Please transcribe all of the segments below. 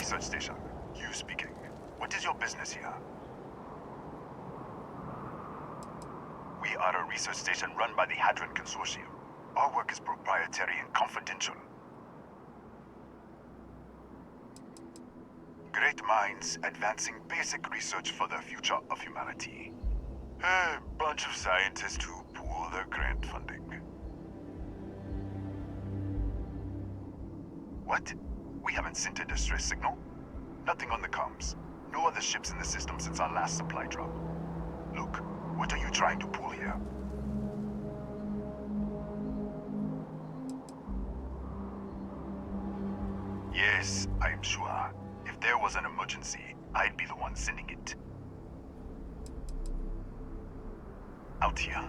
research station. You speaking. What is your business here? We are a research station run by the Hadron Consortium. Our work is proprietary and confidential. Great minds advancing basic research for the future of humanity. A bunch of scientists who pool their grant funding. What? We haven't sent a distress signal? Nothing on the comms. No other ships in the system since our last supply drop. Look, what are you trying to pull here? Yes, I am sure. If there was an emergency, I'd be the one sending it. Out here,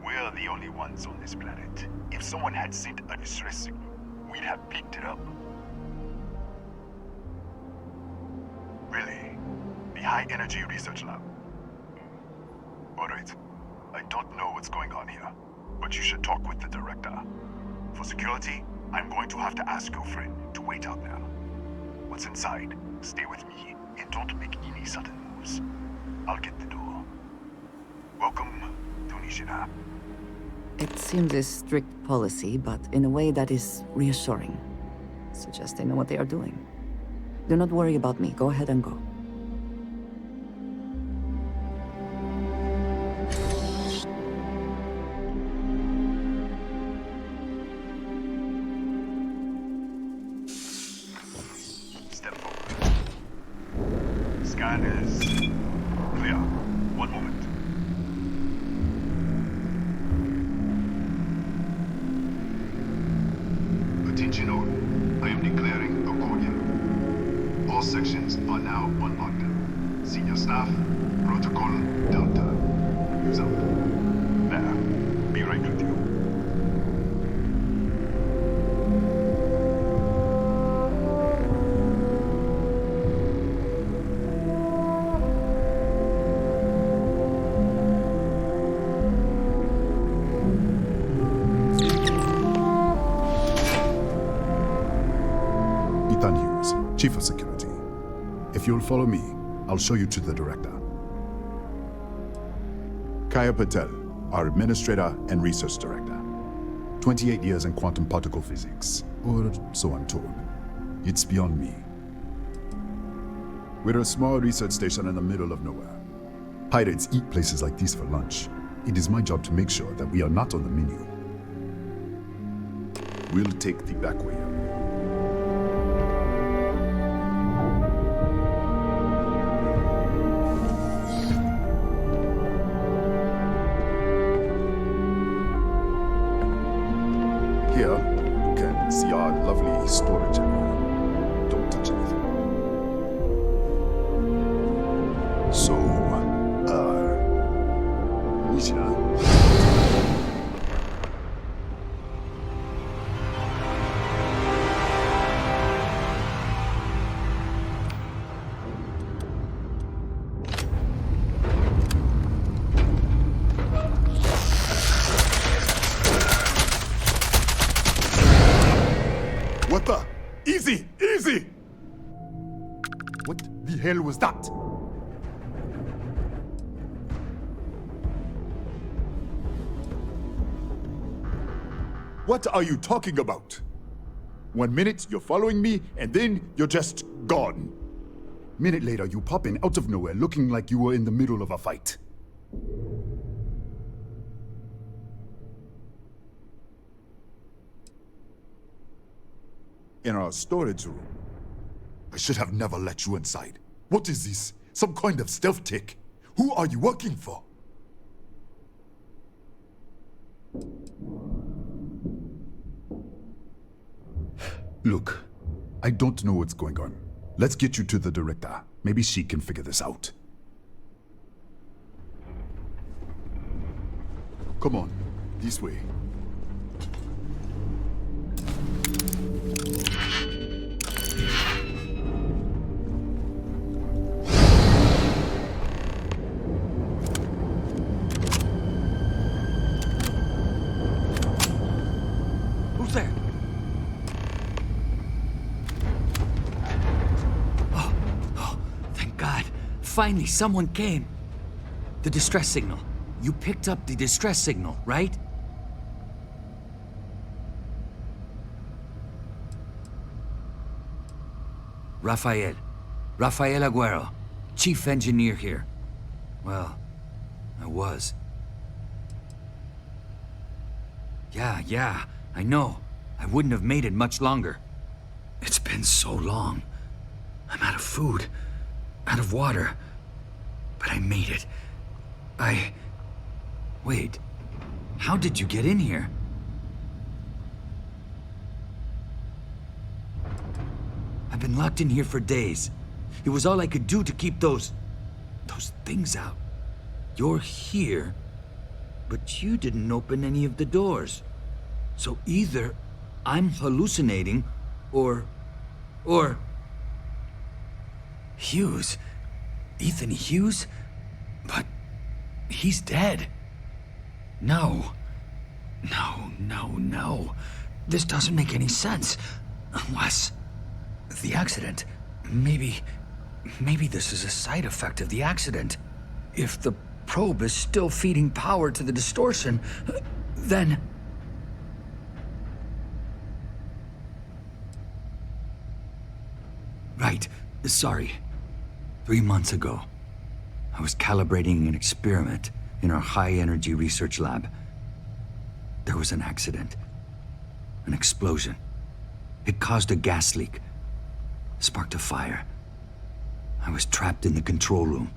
we're the only ones on this planet. If someone had sent a distress signal, we'd have picked it up. Really? The High Energy Research Lab? Alright. I don't know what's going on here, but you should talk with the director. For security, I'm going to have to ask your friend to wait out there. What's inside? Stay with me and don't make any sudden moves. I'll get the door. Welcome to Nishina. It seems a strict policy, but in a way that is reassuring. Suggests they know what they are doing. Do not worry about me. Go ahead and go. Step forward. Scan is clear. One moment. Attention all. I am declaring accordion. All sections are now unlocked. Senior staff, protocol Delta. Use up. There. Be right with you. Chief of Security. If you'll follow me, I'll show you to the director. Kaya Patel, our Administrator and Research Director. 28 years in quantum particle physics, or so I'm told. It's beyond me. We're a small research station in the middle of nowhere. Pirates eat places like these for lunch. It is my job to make sure that we are not on the menu. We'll take the back way up. Here, you can see our lovely storage area. Don't touch anything. So, Nishina. What the? Easy! Easy! What the hell was that? What are you talking about? 1 minute you're following me, and then you're just gone. Minute later you pop in out of nowhere looking like you were in the middle of a fight. In our storage room. I should have never let you inside. What is this? Some kind of stealth tick? Who are you working for? Look, I don't know what's going on. Let's get you to the director. Maybe she can figure this out. Come on, this way. Finally, someone came. The distress signal. You picked up the distress signal, right? Rafael Aguero, chief engineer here. Well, I was. Yeah, I know. I wouldn't have made it much longer. It's been so long. I'm out of food, out of water. But I made it. Wait, how did you get in here? I've been locked in here for days. It was all I could do to keep those things out. You're here, but you didn't open any of the doors. So either I'm hallucinating, or... Hughes? Ethan Hughes? But he's dead. No. This doesn't make any sense. Unless... the accident. Maybe this is a side effect of the accident. If the probe is still feeding power to the distortion, then... Right. Sorry. 3 months ago, I was calibrating an experiment in our high-energy research lab. There was an accident. An explosion. It caused a gas leak. Sparked a fire. I was trapped in the control room.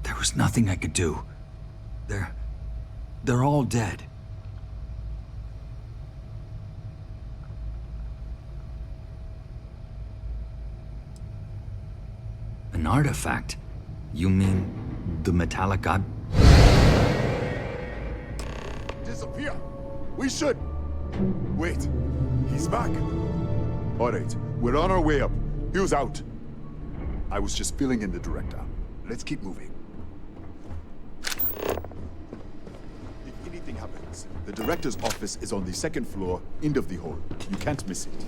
There was nothing I could do. They're all dead. An artifact? You mean the metallic god? Disappear! We should... Wait, he's back. All right, we're on our way up. Hughes out. I was just filling in the director. Let's keep moving. If anything happens, the director's office is on the second floor, end of the hall. You can't miss it.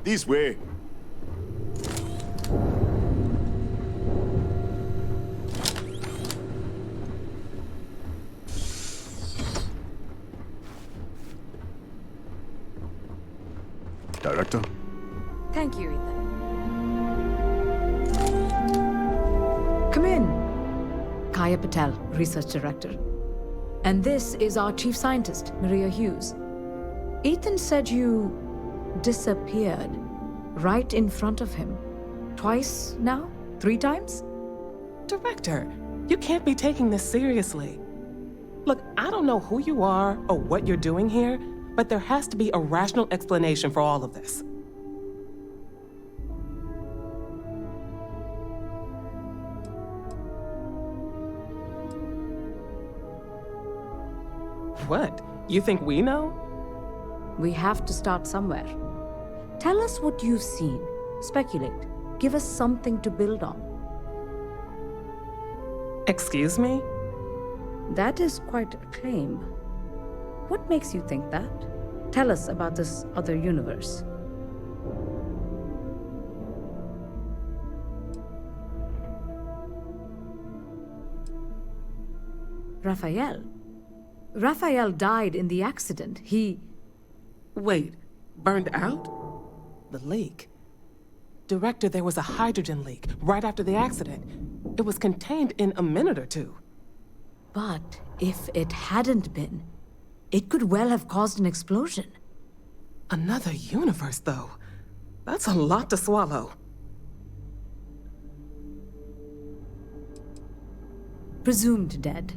This way. Director? Thank you, Ethan. Come in. Kaya Patel, Research Director. And this is our Chief Scientist, Maria Hughes. Ethan said you disappeared right in front of him. Twice now? 3 times? Director, you can't be taking this seriously. Look, I don't know who you are or what you're doing here, but there has to be a rational explanation for all of this. What? You think we know? We have to start somewhere. Tell us what you've seen. Speculate. Give us something to build on. Excuse me? That is quite a claim. What makes you think that? Tell us about this other universe. Raphael. Raphael died in the accident. He... Wait, burned out? The leak. Director, there was a hydrogen leak right after the accident. It was contained in a minute or two. But if it hadn't been, it could well have caused an explosion. Another universe, though. That's a lot to swallow. Presumed dead.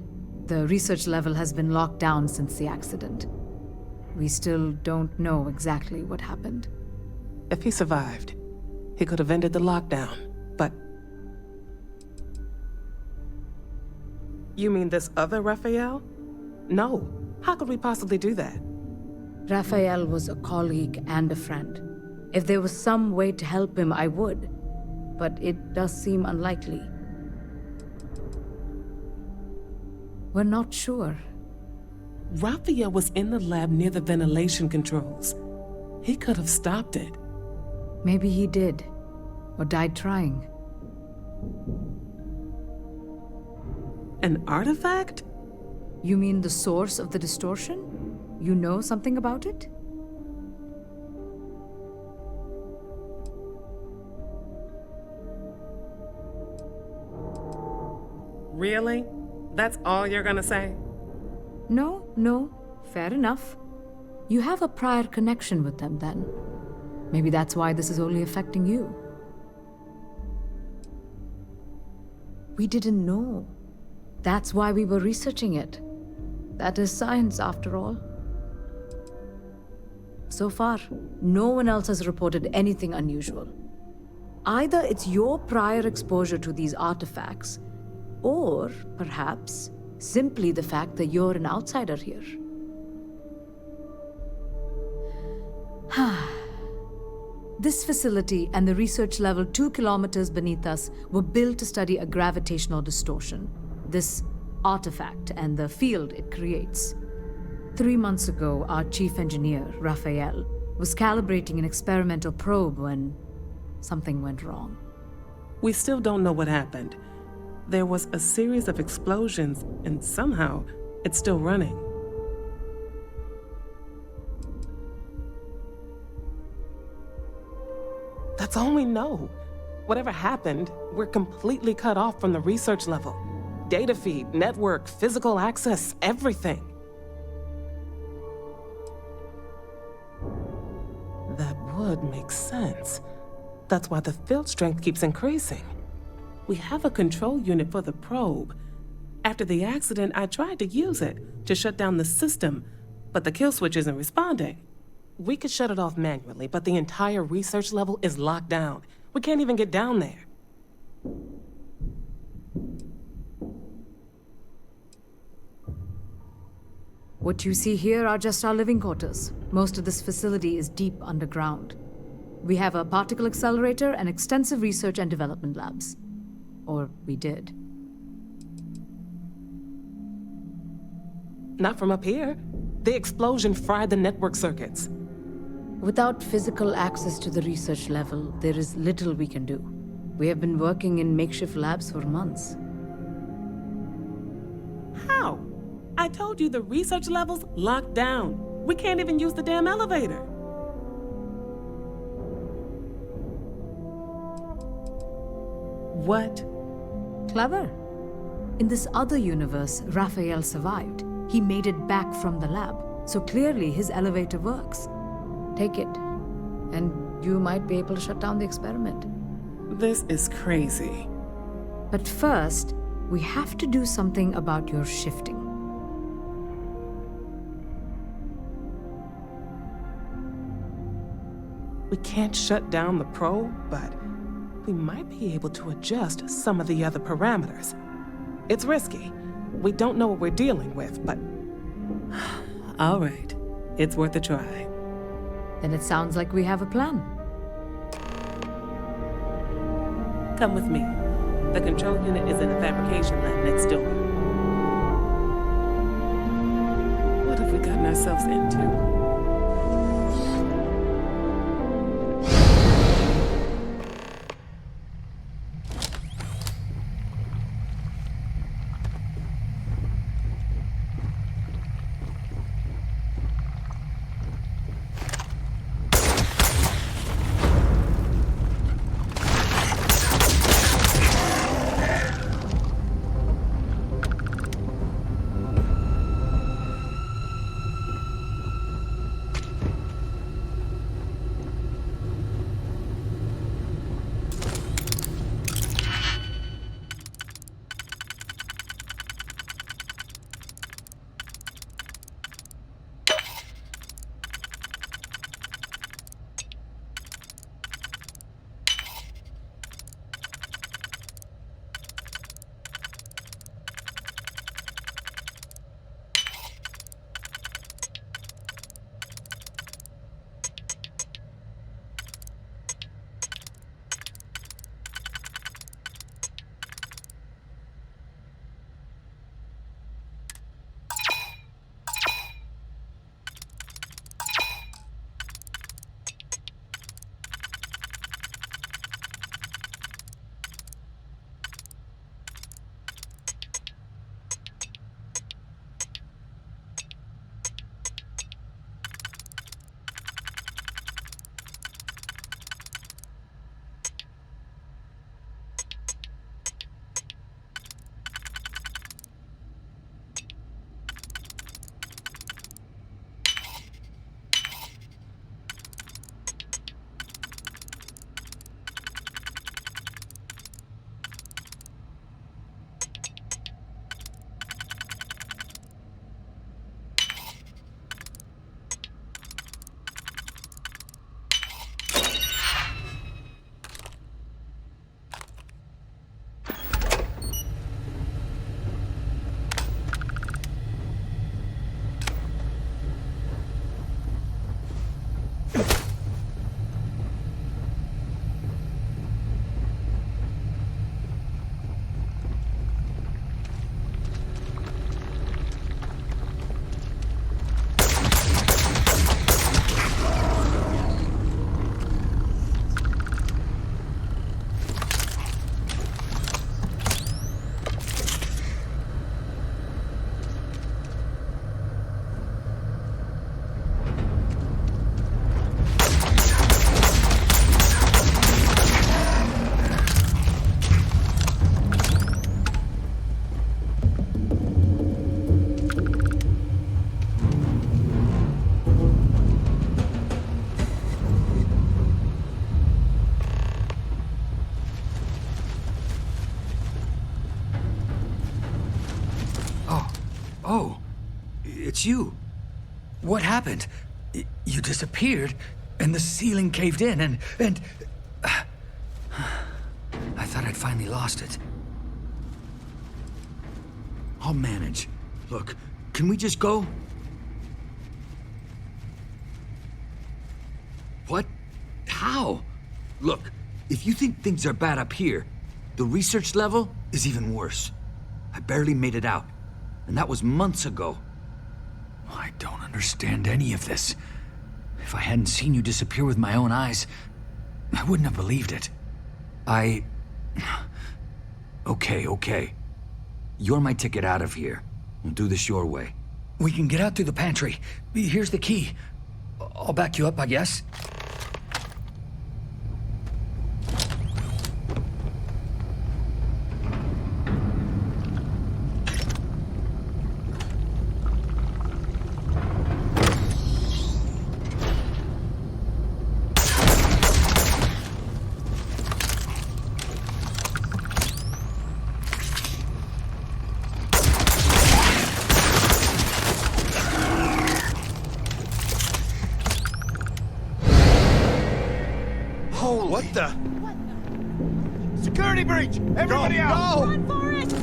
The research level has been locked down since the accident. We still don't know exactly what happened. If he survived, he could have ended the lockdown, but... You mean this other Raphael? No. How could we possibly do that? Raphael was a colleague and a friend. If there was some way to help him, I would. But it does seem unlikely. We're not sure. Raphael was in the lab near the ventilation controls. He could have stopped it. Maybe he did. Or died trying. An artifact? You mean the source of the distortion? You know something about it? Really? That's all you're gonna say? No. Fair enough. You have a prior connection with them then. Maybe that's why this is only affecting you. We didn't know. That's why we were researching it. That is science, after all. So far, no one else has reported anything unusual. Either it's your prior exposure to these artifacts, or perhaps simply the fact that you're an outsider here. This facility and the research level 2 kilometers beneath us were built to study a gravitational distortion, this artifact and the field it creates. 3 months ago, our chief engineer, Raphael, was calibrating an experimental probe when something went wrong. We still don't know what happened. There was a series of explosions, and somehow it's still running. That's all we know. Whatever happened, we're completely cut off from the research level. Data feed, network, physical access, everything. That would make sense. That's why the field strength keeps increasing. We have a control unit for the probe. After the accident, I tried to use it to shut down the system, but the kill switch isn't responding. We could shut it off manually, but the entire research level is locked down. We can't even get down there. What you see here are just our living quarters. Most of this facility is deep underground. We have a particle accelerator and extensive research and development labs. Or we did. Not from up here. The explosion fried the network circuits. Without physical access to the research level, there is little we can do. We have been working in makeshift labs for months. How? I told you the research level's locked down. We can't even use the damn elevator. What? Clever. In this other universe, Raphael survived. He made it back from the lab, so clearly his elevator works. Take it, and you might be able to shut down the experiment. This is crazy. But first, we have to do something about your shifting. We can't shut down the probe, but we might be able to adjust some of the other parameters. It's risky. We don't know what we're dealing with, but... All right. It's worth a try. Then it sounds like we have a plan. Come with me. The control unit is in the fabrication lab next door. What have we gotten ourselves into? Oh, it's you. What happened? You disappeared, and the ceiling caved in, and... I thought I'd finally lost it. I'll manage. Look, can we just go? What? How? Look, if you think things are bad up here, the research level is even worse. I barely made it out, and that was months ago. I don't understand any of this. If I hadn't seen you disappear with my own eyes, I wouldn't have believed it. Okay. You're my ticket out of here. We'll do this your way. We can get out through the pantry. Here's the key. I'll back you up, I guess. What the? Security breach! Everybody out! Run for it!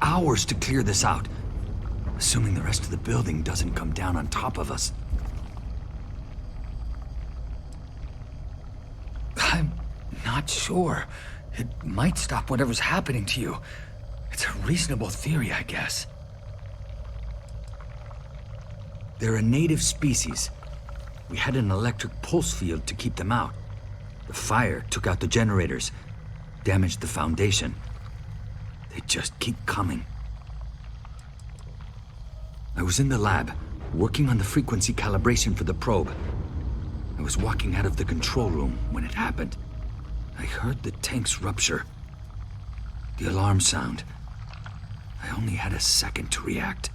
Hours to clear this out, assuming the rest of the building doesn't come down on top of us. I'm not sure. It might stop whatever's happening to you. It's a reasonable theory, I guess. They're a native species. We had an electric pulse field to keep them out. The fire took out the generators, damaged the foundation. They just keep coming. I was in the lab, working on the frequency calibration for the probe. I was walking out of the control room when it happened. I heard the tanks rupture. The alarm sound. I only had a second to react.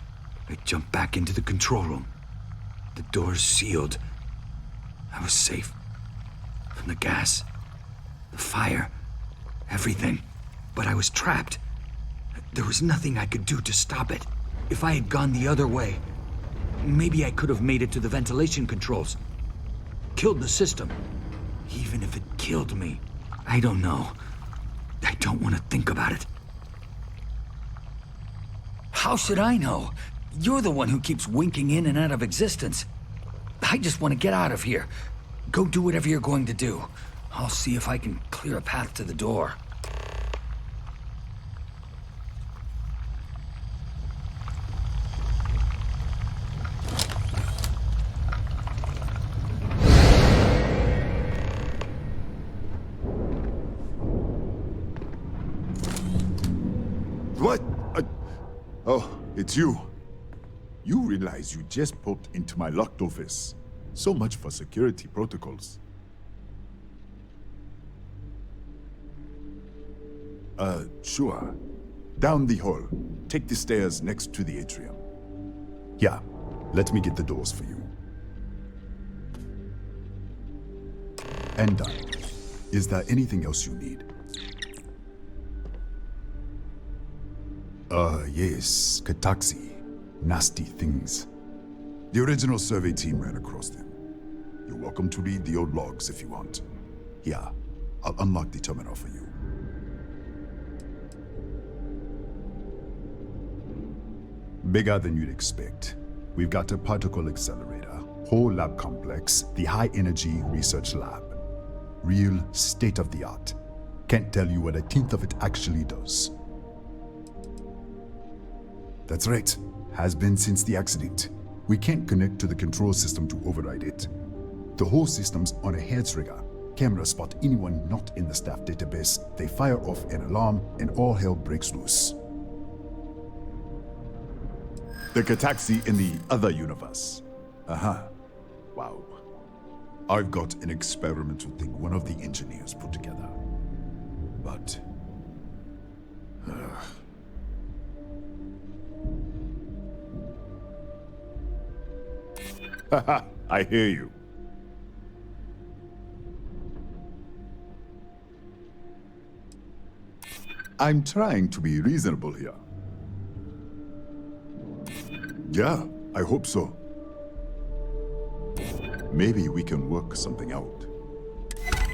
I jumped back into the control room. The doors sealed. I was safe. From the gas, the fire, everything. But I was trapped. There was nothing I could do to stop it. If I had gone the other way, maybe I could have made it to the ventilation controls. Killed the system. Even if it killed me, I don't know. I don't want to think about it. How should I know? You're the one who keeps winking in and out of existence. I just want to get out of here. Go do whatever you're going to do. I'll see if I can clear a path to the door. What? Oh, it's you. You realize you just poked into my locked office. So much for security protocols. Sure. Down the hall. Take the stairs next to the atrium. Yeah, let me get the doors for you. And done. Is there anything else you need? Yes, Kataxi. Nasty things. The original survey team ran across them. You're welcome to read the old logs if you want. Here, I'll unlock the terminal for you. Bigger than you'd expect. We've got a particle accelerator, whole lab complex, the high energy research lab. Real state of the art. Can't tell you what a tenth of it actually does. That's right. Has been since the accident. We can't connect to the control system to override it. The whole system's on a hair trigger. Cameras spot anyone not in the staff database. They fire off an alarm and all hell breaks loose. The Cataxi in the other universe. Wow. I've got an experimental thing one of the engineers put together. But... Haha, I hear you. I'm trying to be reasonable here. Yeah, I hope so. Maybe we can work something out.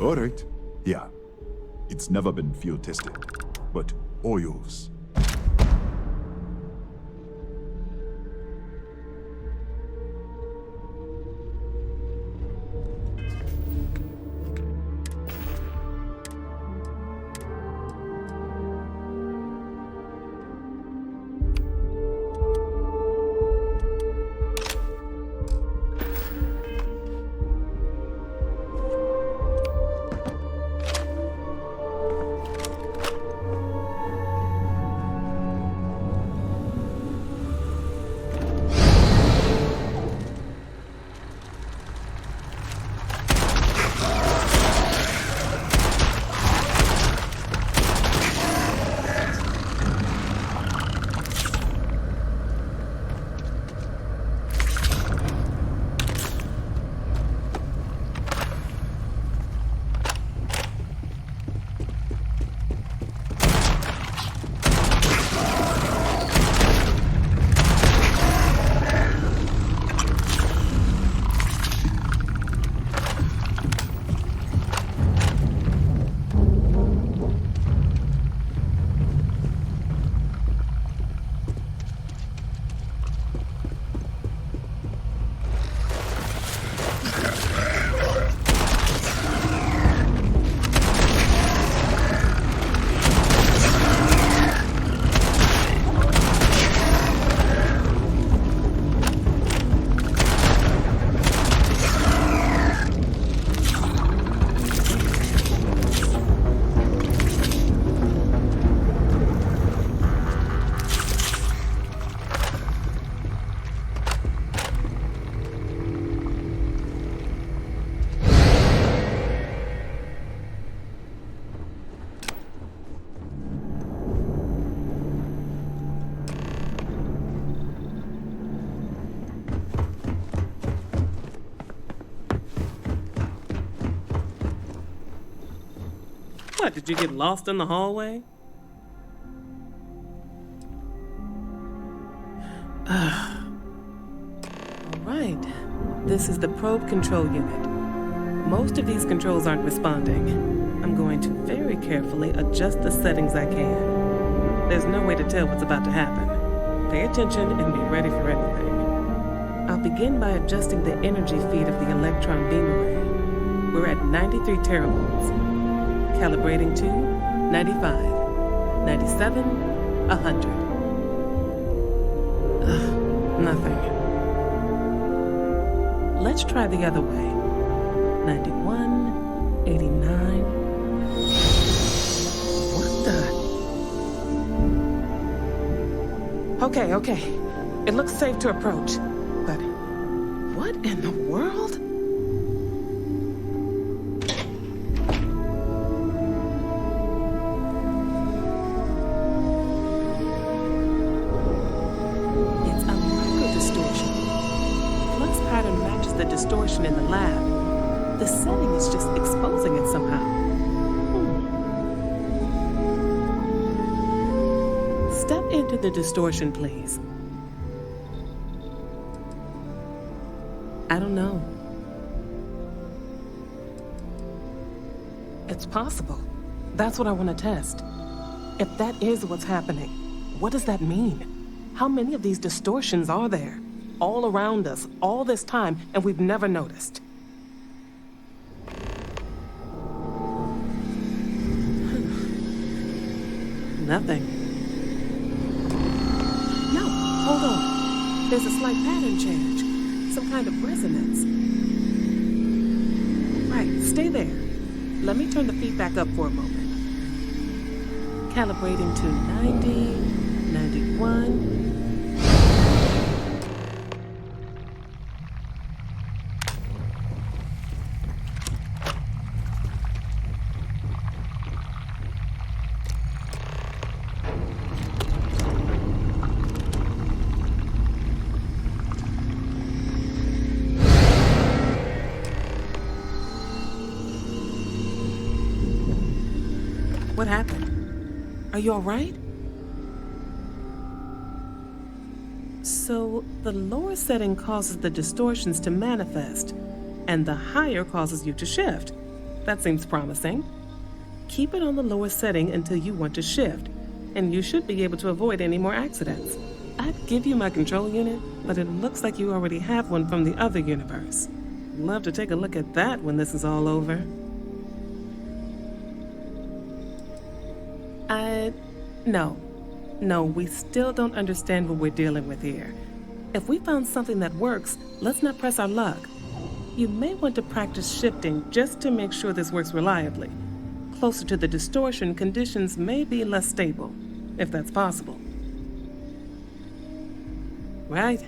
All right. Yeah. It's never been field tested, but all yours. What, did you get lost in the hallway? Alright, this is the probe control unit. Most of these controls aren't responding. I'm going to very carefully adjust the settings I can. There's no way to tell what's about to happen. Pay attention and be ready for anything. I'll begin by adjusting the energy feed of the electron beam array. We're at 93 teravolts. Calibrating to 95, 97, 100. Nothing. Let's try the other way. 91, 89. What the? Okay. It looks safe to approach. But what in the world? The distortion in the lab. The setting is just exposing it somehow. Step into the distortion, please. I don't know. It's possible. That's what I want to test. If that is what's happening, what does that mean? How many of these distortions are there? All around us, all this time, and we've never noticed. Nothing. No, Hold on. There's a slight pattern change. Some kind of resonance. Right, stay there. Let me turn the feedback up for a moment. Calibrating to 90, 91. What happened? Are you all right? So, the lower setting causes the distortions to manifest, and the higher causes you to shift. That seems promising. Keep it on the lower setting until you want to shift, and you should be able to avoid any more accidents. I'd give you my control unit, but it looks like you already have one from the other universe. Love to take a look at that when this is all over. No, we still don't understand what we're dealing with here. If we found something that works, let's not press our luck. You may want to practice shifting just to make sure this works reliably. Closer to the distortion, conditions may be less stable, if that's possible. Right.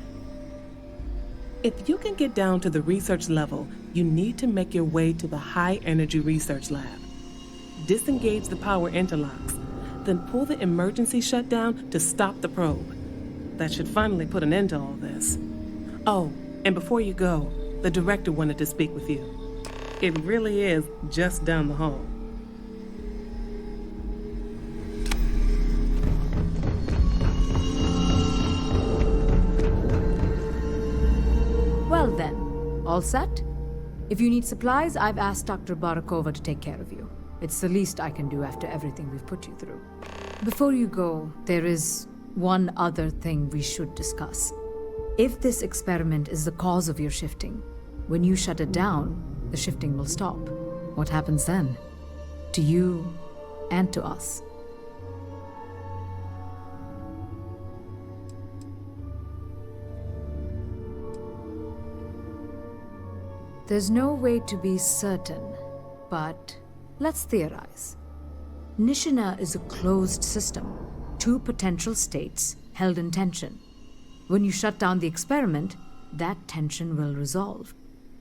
If you can get down to the research level, you need to make your way to the high energy research lab. Disengage the power interlocks. Then pull the emergency shutdown to stop the probe. That should finally put an end to all this. Oh, and before you go, the director wanted to speak with you. It really is just down the hall. Well then, all set? If you need supplies, I've asked Dr. Barakova to take care of you. It's the least I can do after everything we've put you through. Before you go, there is one other thing we should discuss. If this experiment is the cause of your shifting, when you shut it down, the shifting will stop. What happens then? To you and to us. There's no way to be certain, but let's theorize. Nishina is a closed system, two potential states held in tension. When you shut down the experiment, that tension will resolve.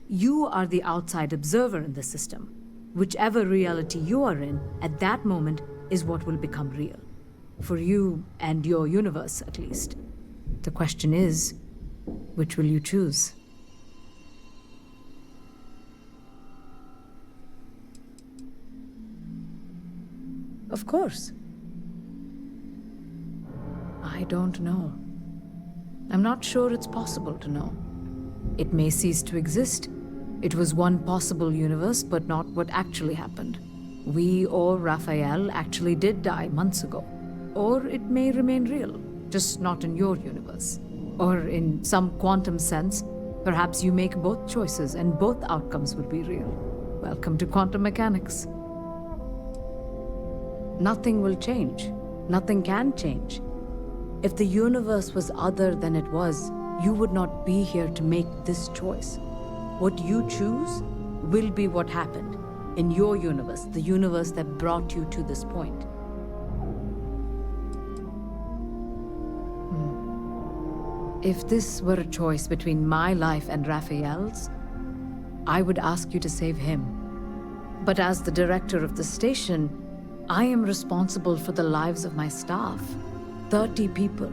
You are the outside observer in the system. Whichever reality you are in, at that moment, is what will become real. For you and your universe, at least. The question is, which will you choose? Of course. I don't know. I'm not sure it's possible to know. It may cease to exist. It was one possible universe, but not what actually happened. We or Raphael actually did die months ago. Or it may remain real, just not in your universe. Or in some quantum sense, perhaps you make both choices and both outcomes would be real. Welcome to quantum mechanics. Nothing will change. Nothing can change. If the universe was other than it was, you would not be here to make this choice. What you choose will be what happened in your universe, the universe that brought you to this point. If this were a choice between my life and Raphael's, I would ask you to save him. But as the director of the station, I am responsible for the lives of my staff. 30 people.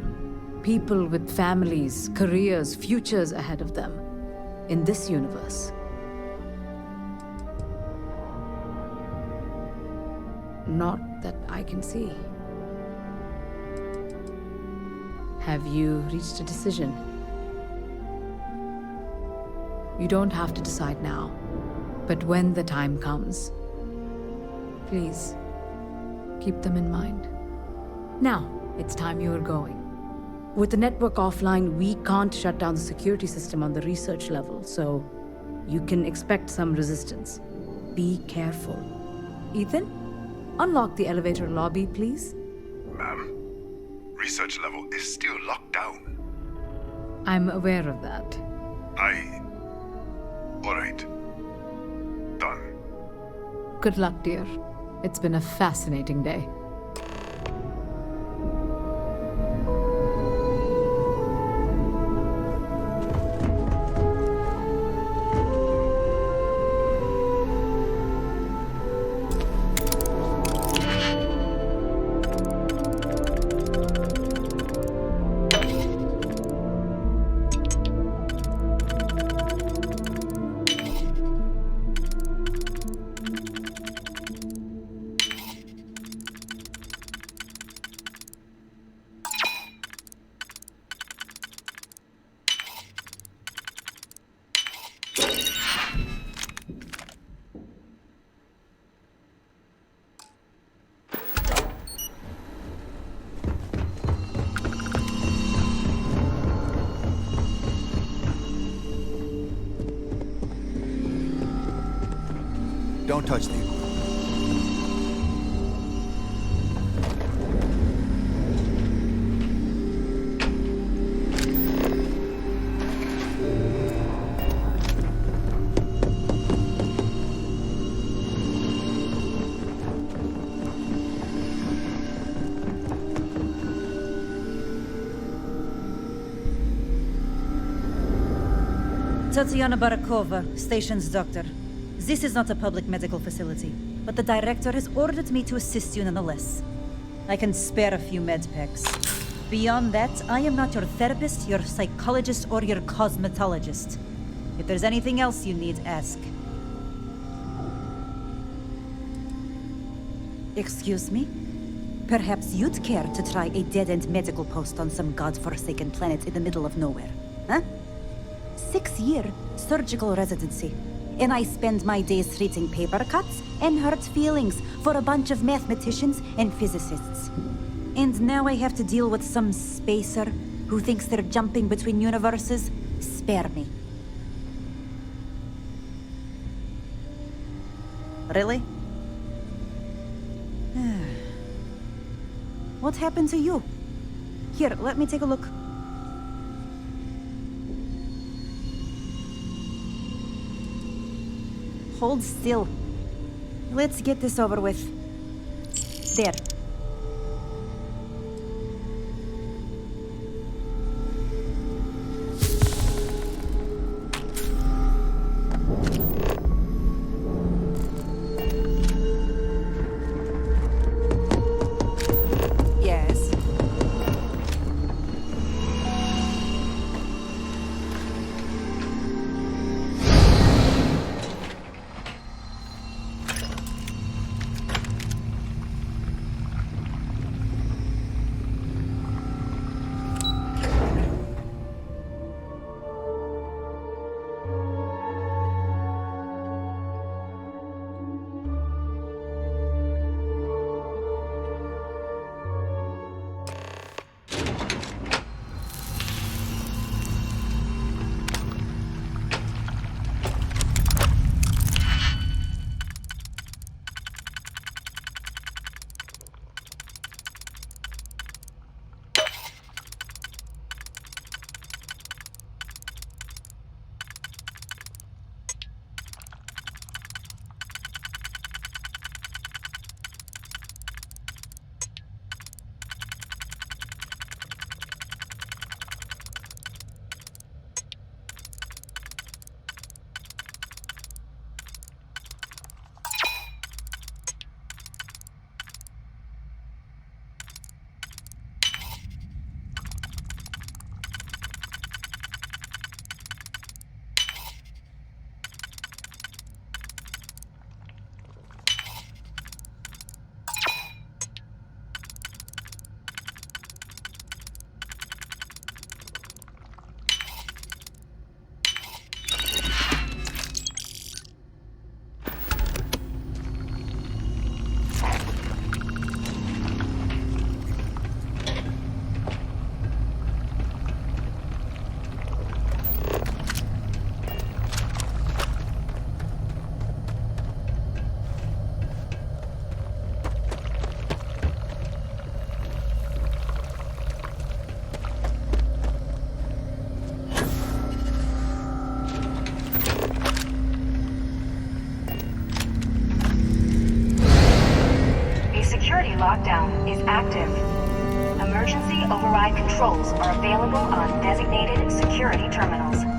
People with families, careers, futures ahead of them. In this universe. Not that I can see. Have you reached a decision? You don't have to decide now, but when the time comes, please, keep them in mind. Now, it's time you are going. With the network offline, we can't shut down the security system on the research level, so you can expect some resistance. Be careful. Ethan, unlock the elevator lobby, please. Ma'am, research level is still locked down. I'm aware of that. Alright. Done. Good luck, dear. It's been a fascinating day. Don't touch the equipment. Tatiana Barakova, station's doctor. This is not a public medical facility, but the director has ordered me to assist you nonetheless. I can spare a few med packs. Beyond that, I am not your therapist, your psychologist, or your cosmetologist. If there's anything else you need, ask. Excuse me? Perhaps you'd care to try a dead-end medical post on some godforsaken planet in the middle of nowhere, huh? 6-year surgical residency. And I spend my days treating paper cuts and hurt feelings for a bunch of mathematicians and physicists. And now I have to deal with some spacer who thinks they're jumping between universes. Spare me. Really? What happened to you? Here, let me take a look. Hold still. Let's get this over with. There. Yes. is active. Emergency override controls are available on designated security terminals.